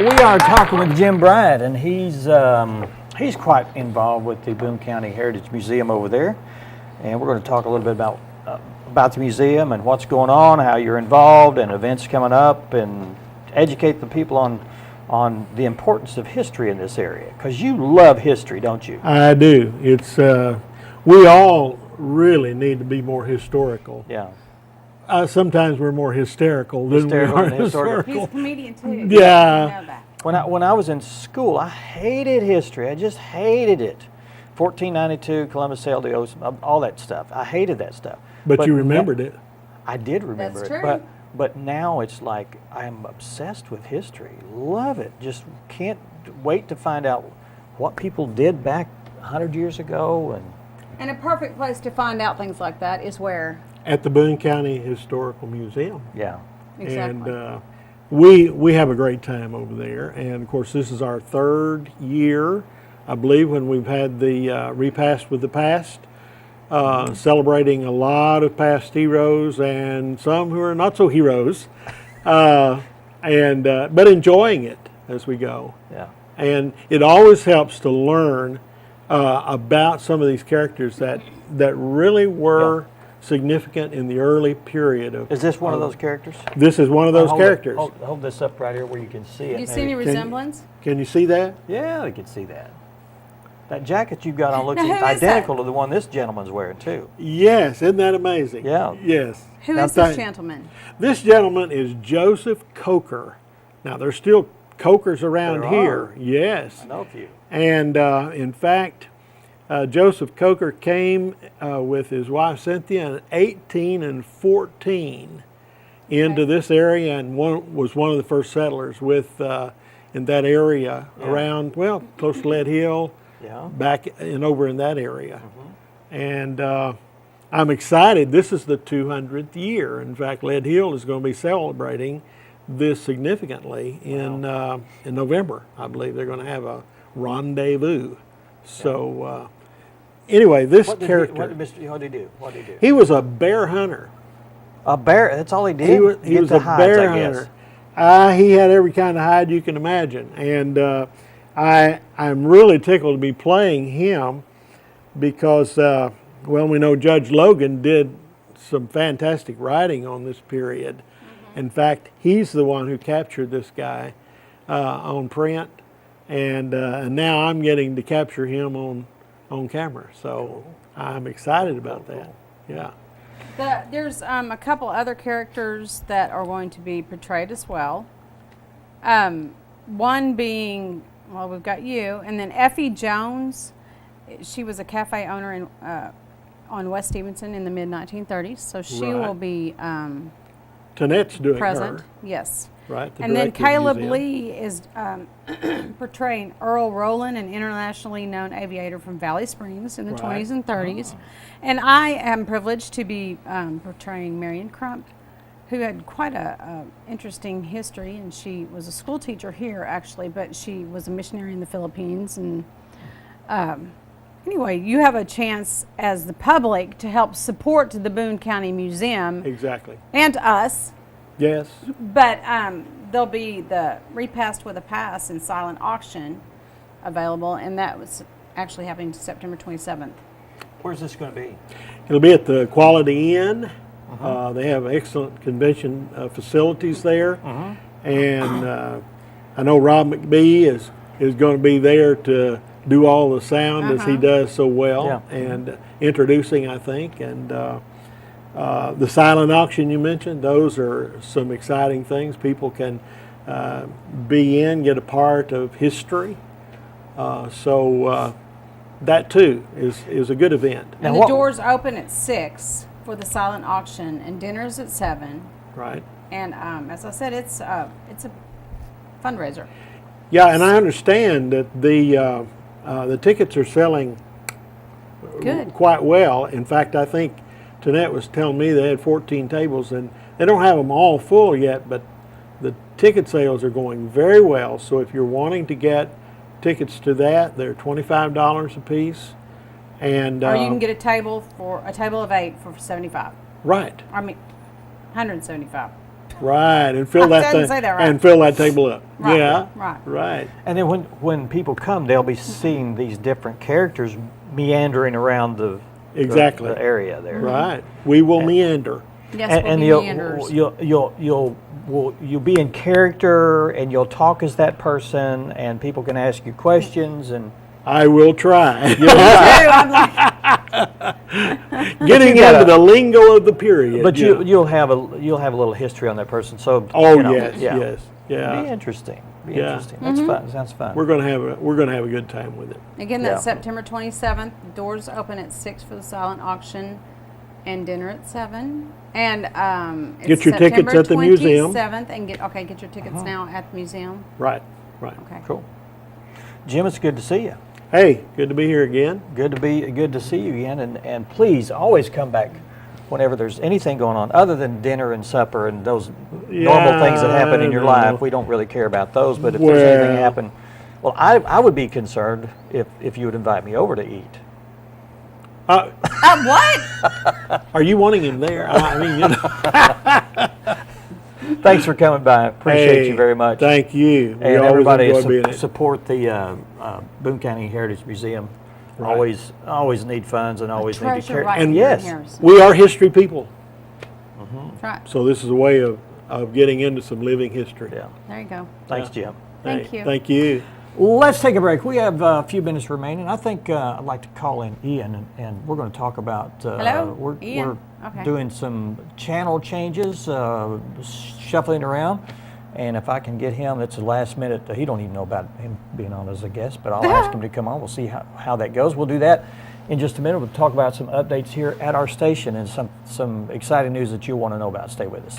We are talking with Jim Bryant, and he's quite involved with the Boone County Heritage Museum over there, and we're going to talk a little bit about the museum and what's going on, how you're involved, and events coming up, and educate the people on the importance of history in this area, because you love history, don't you? I do. It's we all really need to be more historical. Yeah. Sometimes we're more hysterical than we are historical. He's a comedian too. Yeah. You know that. When I was in school, I hated history. I just hated it. 1492, Columbus sailed the ocean, all that stuff. I hated that stuff. But you remembered it. I did remember That's it. true. But now it's like I'm obsessed with history. Love it. Just can't wait to find out what people did back 100 years ago. And a perfect place to find out things like that is where? At the Boone County Historical Museum. Yeah. Exactly. And we have a great time over there. And of course, this is our third year, I believe, when we've had the Repast with the Past, celebrating a lot of past heroes and some who are not so heroes, but enjoying it as we go. Yeah. And it always helps to learn about some of these characters that really were significant in the early period of. Is this one of those characters? This is one of those characters. Hold this up right here where you can see it. Do you see any resemblance? Can you see that? Yeah, you can see that. That jacket you've got on looks Now, who is identical to the one this gentleman's wearing too. Yes, isn't that amazing? Yeah. Yes. Who Now, is this gentleman? This gentleman is Joseph Coker. Now, there's still Cokers around There here. are. Yes. I know a few. And in fact, Joseph Coker came with his wife Cynthia in 18 and 14 into this area, and was one of the first settlers with in that area around, well, close to Lead Hill, back and over in that area. And I'm excited. This is the 200th year. In fact, Lead Hill is going to be celebrating this significantly in November. I believe they're going to have a rendezvous. So anyway, this character. What did he do? What did he do? He was a bear hunter. A bear? That's all he did? He was a bear hunter. He had every kind of hide you can imagine. And I'm really tickled to be playing him because, well, we know Judge Logan did some fantastic writing on this period. In fact, he's the one who captured this guy on print. And now I'm getting to capture him on camera. So I'm excited about that. Yeah. There's a couple other characters that are going to be portrayed as well. One being, well, we've got you, and then Effie Jones. She was a cafe owner on West Stevenson in the mid-1930s, so she will be Tonette's doing present. her. Yes. Right. And then Caleb Lee is portraying Earl Rowland, an internationally known aviator from Valley Springs in the 20s and 30s. And I am privileged to be portraying Marion Crump, who had quite a interesting history, and she was a school teacher here actually, but she was a missionary in the Philippines. And anyway, you have a chance as the public to help support the Boone County Museum. Exactly. And us. Yes. But there'll be the Repast with a Pass and silent auction available, and that was actually happening September 27th. Where's this going to be? It'll be at the Quality Inn. They have excellent convention facilities there. And I know Rob McBee is going to be there to do all the sound as he does so well, and introducing, I think. And the silent auction you mentioned, those are some exciting things. People can be in, get a part of history. So that too is a good event. And the doors open at 6 for the silent auction, and dinner's at 7. Right. And as I said, it's a fundraiser. Yeah, and I understand that the tickets are selling good, quite well. In fact, I think Tonette was telling me they had 14 tables, and they don't have them all full yet, but the ticket sales are going very well. So if you're wanting to get tickets to that, they're $25 a piece. And or you can get a table of 8 for $75. Right. I mean, $175. Right, and fill I that didn't say that right. and fill that table up. Right, Yeah, right. right. And then when people come, they'll be seeing these different characters meandering around Exactly. the area there. Right. We will meander. Yes, And we'll be meanders. you'll be in character, and you'll talk as that person, and people can ask you questions, and I will try. I'm like, Getting into the lingo of the period. but yeah. you'll have a little history on that person. So Oh you know, yes, yeah. yes, Be yeah. interesting. Be Yeah. interesting. That's fun. Sounds fun. We're gonna have a good time with it. again, Yeah. that's September 27th. Doors open at 6 for the silent auction, and dinner at 7. And it's Get your tickets at the museum. 27th, and get your tickets now at the museum. Right, right. Okay. Cool. Jim, it's good to see you. Hey, good to be here again. Good to see you again, and please always come back whenever there's anything going on other than dinner and supper and those normal things that happen in your no. life. We don't really care about those, but if there's anything happen, well, I would be concerned if you would invite me over to eat. What? Are you wanting him there? I mean, you know. Thanks for coming by. Appreciate Hey, you very much. Thank you. We And always everybody enjoy being it. support the Boone County Heritage Museum. Right. Always need funds and always need to treasure care. right And here in yes, Harrison. We are history people, That's right. so this is a way of getting into some living history. yeah. There you go. Thanks, Jim. Thank Hey, you. Thank you. Let's take a break. We have a few minutes remaining. I think I'd like to call in Ian, and we're going to talk about. Hello, We're Ian. Okay. doing some channel changes, shuffling around, and if I can get him, it's the last minute. He don't even know about him being on as a guest, but I'll ask him to come on. We'll see how that goes. We'll do that in just a minute. We'll talk about some updates here at our station and some exciting news that you'll want to know about. Stay with us.